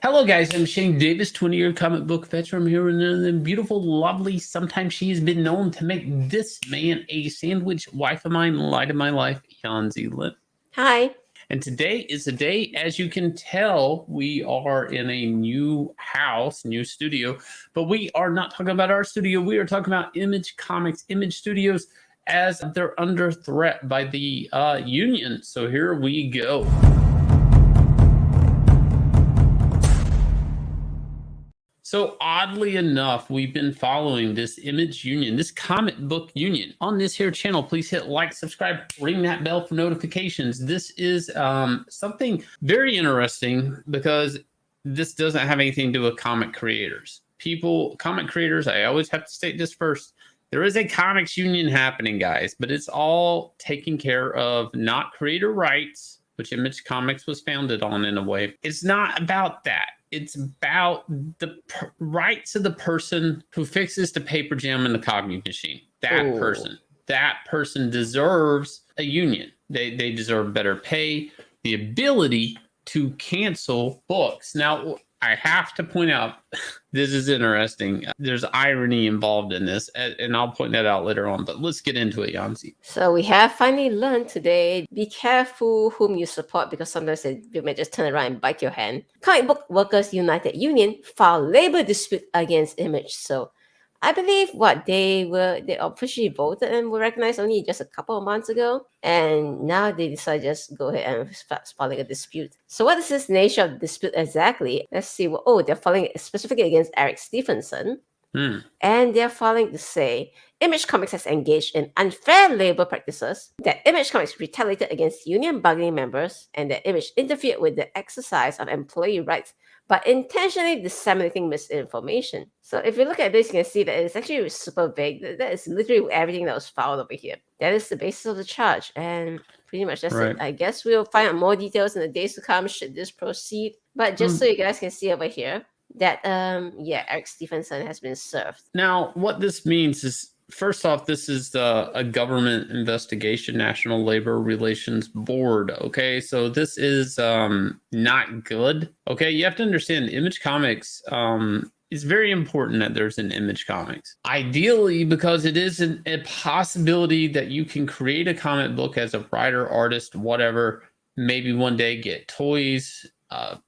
Hello, guys. I'm Shane Davis, 20-year comic book veteran. I'm here with the beautiful, lovely, sometimes she has been known to make this man a sandwich, wife of mine, light of my life, Yanzi. Hi. And today is the day, as you can tell, we are in a new house, new studio, but we are not talking about our studio. We are talking about Image Comics, Image Studios, as they're under threat by the union. So here we go. So oddly enough, we've been following this image union, this comic book union on this here channel. Please hit like, subscribe, ring that bell for notifications. This is something very interesting because this doesn't have anything to do with comic creators. Comic creators, I always have to state this first. There is a comics union happening, guys, but it's all taking care of not creator rights, which Image Comics was founded on in a way. It's not about that. It's about the rights of the person who fixes the paper jam in the copy machine. That person deserves a union. They deserve better pay, the ability to cancel books. Now, I have to point out, this is interesting. There's irony involved in this, and I'll point that out later on. But let's get into it, Yanzi. So we have finally learned today, be careful whom you support because sometimes they may just turn around and bite your hand. Comic Book Workers United Union filed labor dispute against Image. So I believe they officially voted and were recognized only just a couple of months ago. And now they decided to just go ahead and start filing a dispute. So what is this nature of the dispute exactly? Let's see. They're filing specifically against Eric Stephenson. And they're filing to say Image Comics has engaged in unfair labor practices, that Image Comics retaliated against union bargaining members, and that Image interfered with the exercise of employee rights by intentionally disseminating misinformation. So if you look at this, you can see that it's actually super vague. That is literally everything that was filed over here. That is the basis of the charge, and pretty much that's it. I guess we'll find out more details in the days to come should this proceed. But just so you guys can see over here, that Eric Stephenson has been served. Now, what this means is, first off, this is a government investigation, National Labor Relations Board. Okay, so this is not good. Okay, you have to understand Image Comics is very important that there's an Image Comics. Ideally, because it is a possibility that you can create a comic book as a writer, artist, whatever, maybe one day get toys,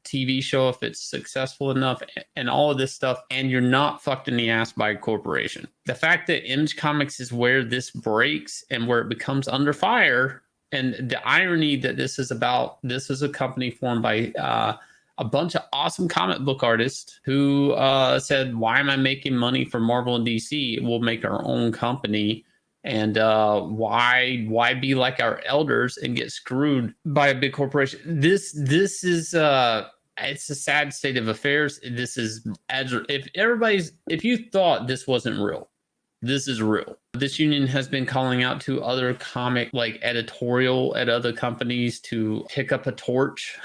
TV show if it's successful enough, and all of this stuff, and you're not fucked in the ass by a corporation. The fact that Image Comics is where this breaks and where it becomes under fire, and the irony that this is a company formed by a bunch of awesome comic book artists who said, why am I making money for Marvel and DC? We'll make our own company. And why be like our elders and get screwed by a big corporation? This is it's a sad state of affairs. This is, if you thought this wasn't real, this is real. This union has been calling out to other comic editorial at other companies to pick up a torch,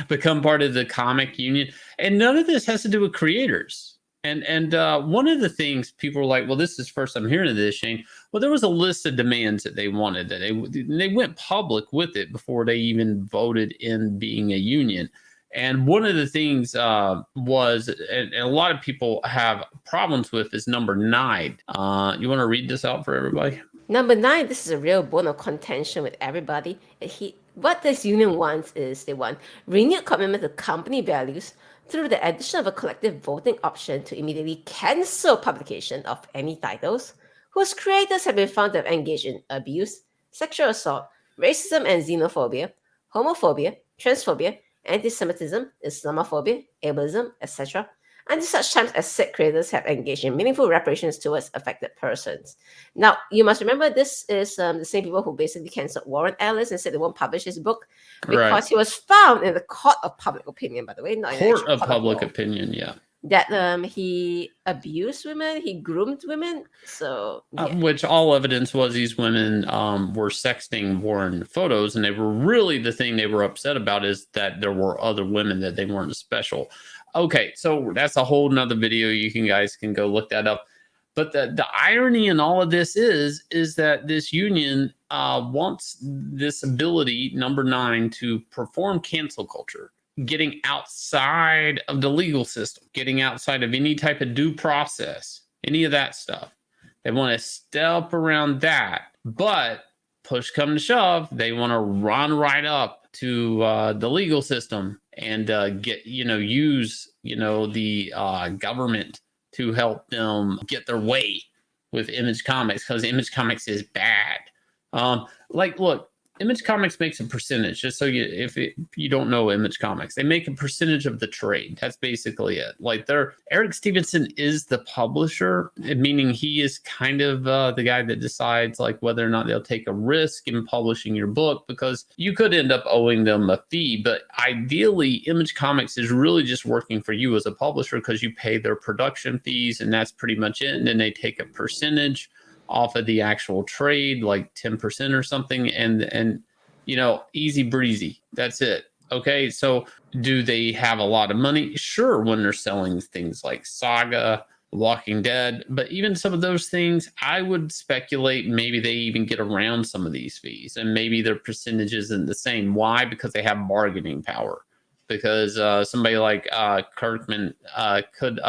become part of the comic union, and none of this has to do with creators. And one of the things people were like, well, this is first I'm hearing of this, Shane. Well, there was a list of demands that they wanted, that they went public with it before they even voted in being a union. And one of the things was, and a lot of people have problems with, is number 9. You want to read this out for everybody? Number 9, this is a real bone of contention with everybody. What this union wants is they want renewed commitment to company values through the addition of a collective voting option to immediately cancel publication of any titles whose creators have been found to have engaged in abuse, sexual assault, racism and xenophobia, homophobia, transphobia, anti-Semitism, Islamophobia, ableism, etc., until such times as said creators have engaged in meaningful reparations towards affected persons. Now, you must remember this is the same people who basically cancelled Warren Ellis and said they won't publish his book because he was found in the court of public opinion, by the way. Not court of public opinion, yeah. That he abused women, he groomed women. So, which all evidence was these women were sexting Warren photos, and they were really, the thing they were upset about is that there were other women, that they weren't special. Okay, so that's a whole nother video. You guys can go look that up. But the irony in all of this is that this union wants this ability, number 9, to perform cancel culture. getting outside of the legal system, getting outside of any type of due process, any of that stuff. They want to step around that, but push come to shove, they want to run right up to the legal system and use the government to help them get their way with Image Comics, because Image Comics is bad. Look, Image Comics makes a percentage, just so if you don't know Image Comics, they make a percentage of the trade. That's basically it. Like, Eric Stevenson is the publisher, meaning he is kind of the guy that decides like whether or not they'll take a risk in publishing your book, because you could end up owing them a fee. But ideally, Image Comics is really just working for you as a publisher, because you pay their production fees, and that's pretty much it. And then they take a percentage off of the actual trade, like 10% or something, and easy breezy. That's it. Okay, so do they have a lot of money? Sure, when they're selling things like Saga, Walking Dead, but even some of those things, I would speculate maybe they even get around some of these fees, and maybe their percentage isn't the same. Why? Because they have bargaining power. Because somebody like Kirkman could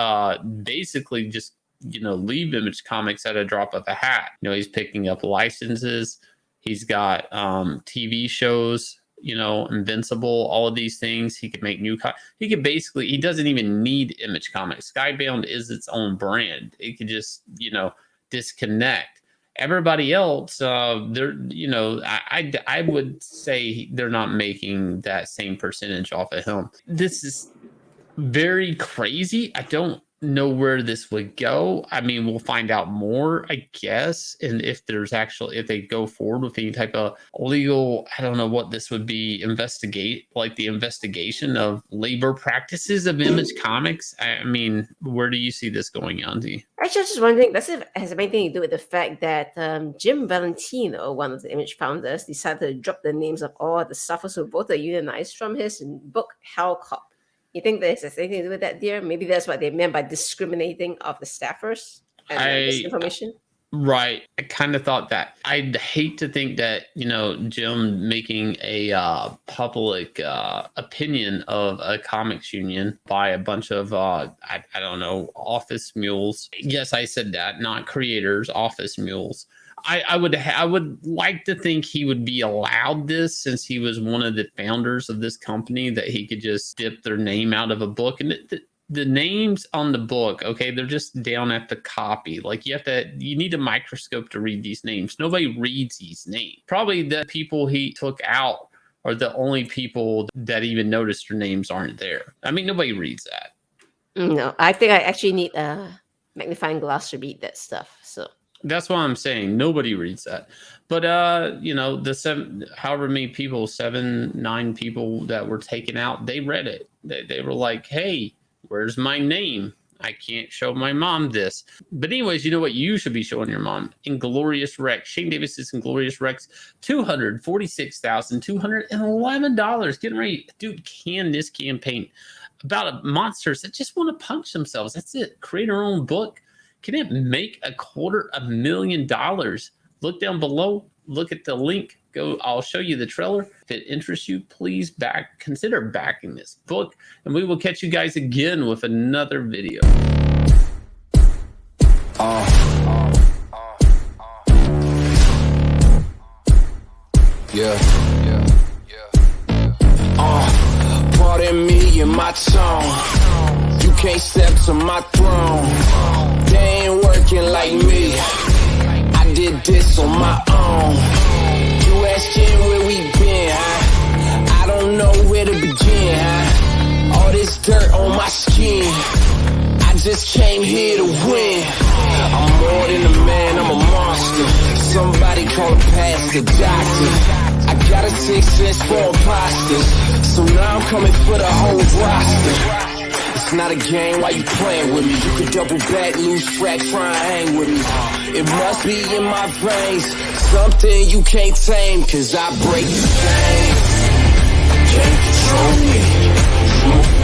basically just leave Image Comics at a drop of a hat. He's picking up licenses. He's got TV shows, Invincible, all of these things. He could make new. He doesn't even need Image Comics. Skybound is its own brand. It could just, disconnect. Everybody else, they're, I would say they're not making that same percentage off of him. This is very crazy. I don't know where this would go. I mean, we'll find out more, I guess. And if they go forward with any type of legal, I don't know what this would be, the investigation of labor practices of Image Comics. I mean, where do you see this going, Yanzi? Actually, I was just wondering, does it has anything to do with the fact that Jim Valentino, one of the Image founders, decided to drop the names of all the staffers who voted unionized from his book Hell Cop? You think this has anything to do with that, dear? Maybe that's what they meant by discriminating of the staffers and misinformation. Right. I kind of thought that. I'd hate to think that, Jim making a public opinion of a comics union by a bunch of, I don't know, office mules. Yes, I said that, not creators, office mules. I would like to think he would be allowed this, since he was one of the founders of this company, that he could just dip their name out of a book. And the names on the book, okay, they're just down at the copy. Like, you need a microscope to read these names. Nobody reads these names. Probably the people he took out are the only people that even noticed their names aren't there. I mean, nobody reads that. No, I think I actually need a magnifying glass to read that stuff. So that's what I'm saying. Nobody reads that. But, however many people, 9 people that were taken out, they read it. They were like, hey, where's my name? I can't show my mom this. But anyways, you know what you should be showing your mom? Inglorious Rex. Shane Davis's Inglorious Rex. $246,211. Getting ready. Dude, can this campaign about monsters that just want to punch themselves. That's it. Create our own book. Can it make $250,000? Look down below. Look at the link. Go. I'll show you the trailer. If it interests you, please consider backing this book. And we will catch you guys again with another video. Pardon me and my tone. You can't step to my throne. They ain't working like me. I did this on my own. You asking where we been, huh? I don't know where to begin, huh? All this dirt on my skin. I just came here to win. I'm more than a man, I'm a monster. Somebody call a pastor, doctor. I got a 6 cents for imposters. So now I'm coming for the whole roster. It's not a game, why you playing with me? You could double back, lose track, try and hang with me. It must be in my veins, something you can't tame, cause I break the game. Can't control me.